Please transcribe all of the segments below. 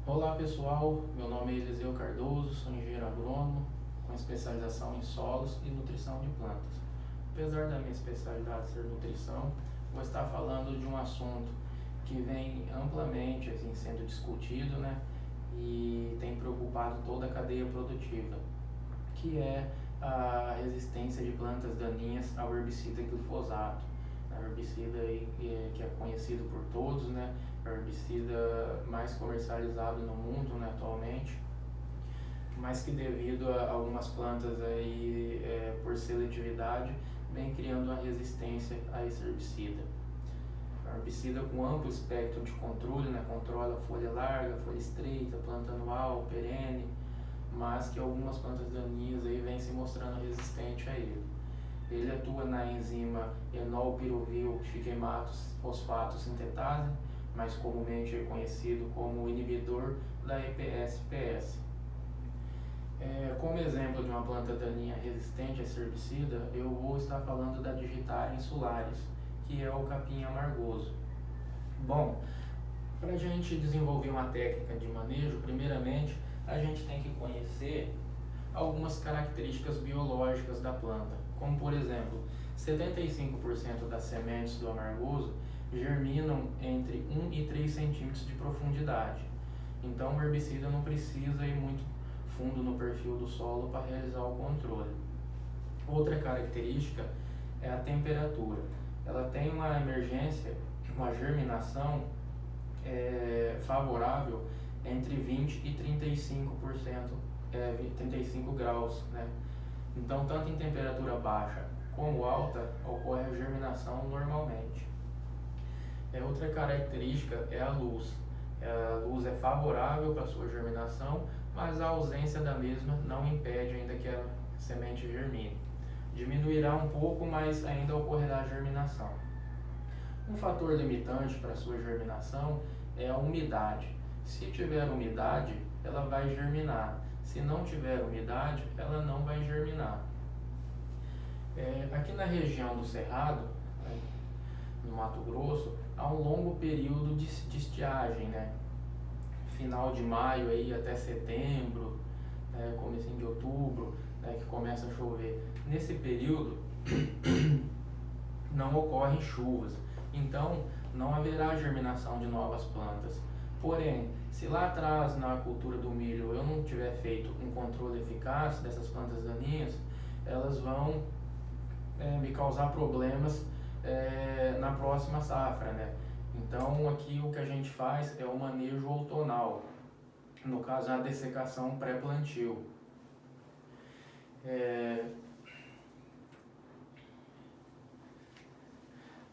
Olá pessoal, meu nome é Eliseu Cardoso, sou engenheiro agrônomo com especialização em solos e nutrição de plantas. Apesar da minha especialidade ser nutrição, vou estar falando de um assunto que vem amplamente sendo discutido, e tem preocupado toda a cadeia produtiva, que é a resistência de plantas daninhas ao herbicida glifosato. Herbicida que é conhecido por todos, o herbicida mais comercializado no mundo, atualmente, mas que devido a algumas plantas por seletividade, vem criando uma resistência a esse herbicida. Herbicida com amplo espectro de controle, controla folha larga, folha estreita, planta anual, perene, mas que algumas plantas daninhas vêm se mostrando resistente a ele. Ele atua na enzima enol-pirovil xiquematos fosfato sintetase, mais comumente conhecido como inibidor da EPS-PS. Como exemplo de uma planta daninha resistente a esse herbicida, eu vou estar falando da Digitaria insularis, que é o capim amargoso. Bom, para a gente desenvolver uma técnica de manejo, primeiramente a gente tem que conhecer algumas características biológicas da planta, como por exemplo, 75% das sementes do amargoso germinam entre 1 e 3 centímetros de profundidade. Então o herbicida não precisa ir muito fundo no perfil do solo para realizar o controle. Outra característica é a temperatura. Ela tem uma emergência, uma germinação favorável entre 20 e 35 graus, Então, tanto em temperatura baixa como alta, ocorre a germinação normalmente. Outra característica é a luz. A luz é favorável para a sua germinação, mas a ausência da mesma não impede ainda que a semente germine. Diminuirá um pouco, mas ainda ocorrerá a germinação. Um fator limitante para a sua germinação é a umidade. Se tiver umidade, ela vai germinar. Se não tiver umidade, ela não vai germinar. Aqui na região do Cerrado, no Mato Grosso, há um longo período de estiagem, Final de maio até setembro, comecinho de outubro, que começa a chover. Nesse período não ocorrem chuvas, então não haverá germinação de novas plantas. Porém, se lá atrás na cultura do milho eu não tiver feito um controle eficaz dessas plantas daninhas, elas vão me causar problemas na próxima safra, Então aqui o que a gente faz é o manejo outonal, no caso a dessecação pré-plantio.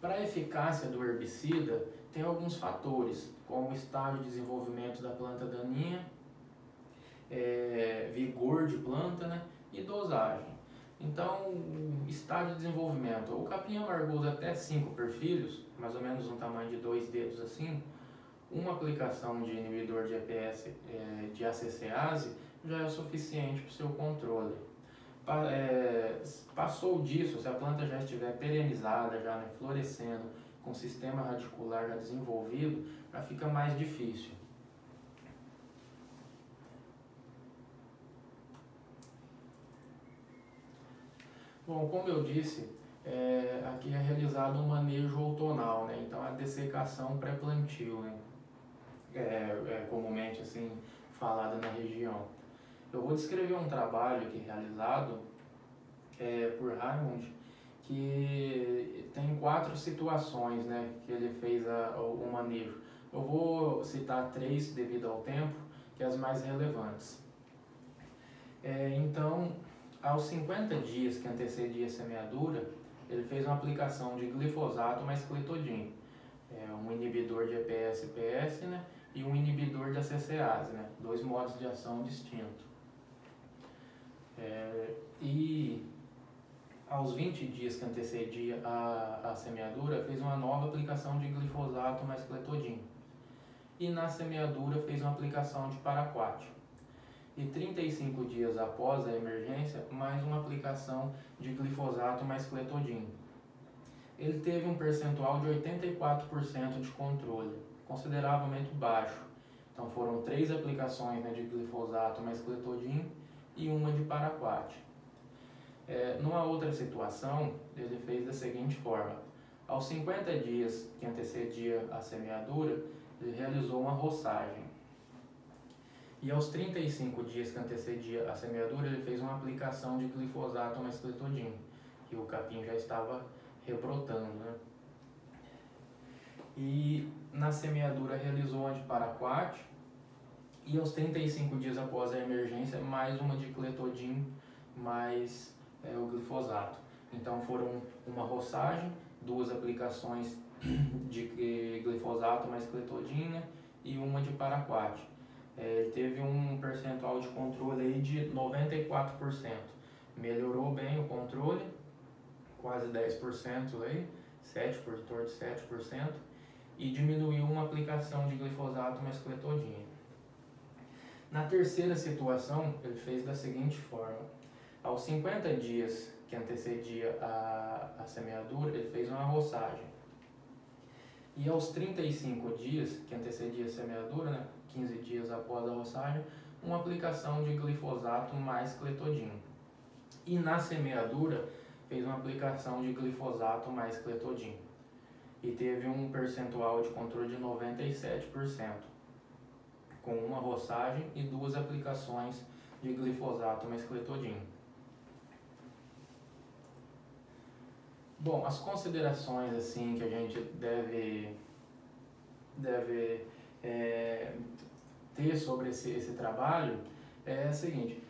Para a eficácia do herbicida, tem alguns fatores, como o estágio de desenvolvimento da planta daninha, vigor de planta, e dosagem. Então, estágio de desenvolvimento, o capim amargoso até 5 perfilhos, mais ou menos um tamanho de 2 dedos assim, uma aplicação de inibidor de EPS de ACCase já é suficiente para o seu controle. Passou disso, se a planta já estiver perenizada, já florescendo, com o sistema radicular já desenvolvido, já fica mais difícil. Bom, como eu disse, aqui é realizado um manejo outonal, Então a dessecação pré-plantio, comumente assim falada na região. Eu vou descrever um trabalho aqui realizado por Raymond, que tem 4 situações, que ele fez o manejo. Eu vou citar 3 devido ao tempo, que é as mais relevantes. Então, aos 50 dias que antecedia a semeadura, ele fez uma aplicação de glifosato mais cletodin, um inibidor de EPS-PS, e um inibidor de ACCase, 2 modos de ação distintos. E aos 20 dias que antecedia a semeadura, fez uma nova aplicação de glifosato mais cletodin. E na semeadura fez uma aplicação de paraquat. E 35 dias após a emergência, mais uma aplicação de glifosato mais cletodin. Ele teve um percentual de 84% de controle, consideravelmente baixo, Então foram 3 aplicações, né, de glifosato mais cletodin e uma de paraquat. Numa outra situação, ele fez da seguinte forma: aos 50 dias que antecedia a semeadura, ele realizou uma roçagem. E aos 35 dias que antecedia a semeadura, ele fez uma aplicação de glifosato mais cletodin, que o capim já estava rebrotando, né? E na semeadura realizou uma de paraquat, e aos 35 dias após a emergência, mais uma de cletodin mais o glifosato. Então foram uma roçagem, 2 aplicações de glifosato mais cletodin e uma de paraquat. Ele teve um percentual de controle aí de 94%. Melhorou bem o controle, quase 10% aí, 7%, por torno de 7%, e diminuiu uma aplicação de glifosato mais cletodin. Na terceira situação, ele fez da seguinte forma: aos 50 dias que antecedia a semeadura, ele fez uma roçagem. E aos 35 dias que antecedia a semeadura, né, 15 dias após a roçagem, uma aplicação de glifosato mais cletodin. E na semeadura, fez uma aplicação de glifosato mais cletodin. E teve um percentual de controle de 97%, com uma roçagem e 2 aplicações de glifosato mais cletodin. Bom, as considerações assim que a gente deve ter sobre esse trabalho é o seguinte: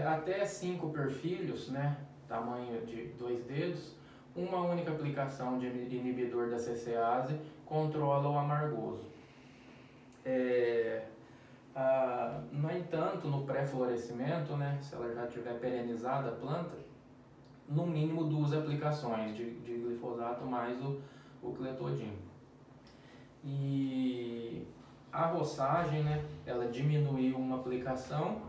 até 5 perfilhos, né, tamanho de 2 dedos, uma única aplicação de inibidor da CCase controla o amargoso. No entanto, no pré-florescimento, né, se ela já tiver perenizada a planta, no mínimo 2 aplicações de glifosato mais o cletodin. E a roçagem, né, ela diminuiu uma aplicação,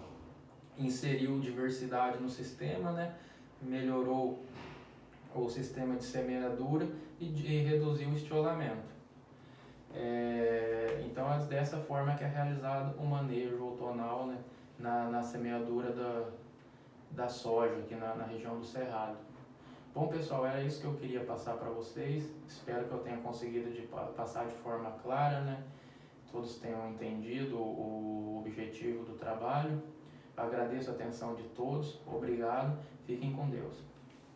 inseriu diversidade no sistema, né, melhorou o sistema de semeadura e reduziu o estiolamento. Então é dessa forma que é realizado o manejo outonal, né, na semeadura da soja aqui na região do Cerrado. Bom, pessoal, era isso que eu queria passar para vocês. Espero que eu tenha conseguido passar de forma clara, né? Todos tenham entendido o objetivo do trabalho. Agradeço a atenção de todos. Obrigado. Fiquem com Deus.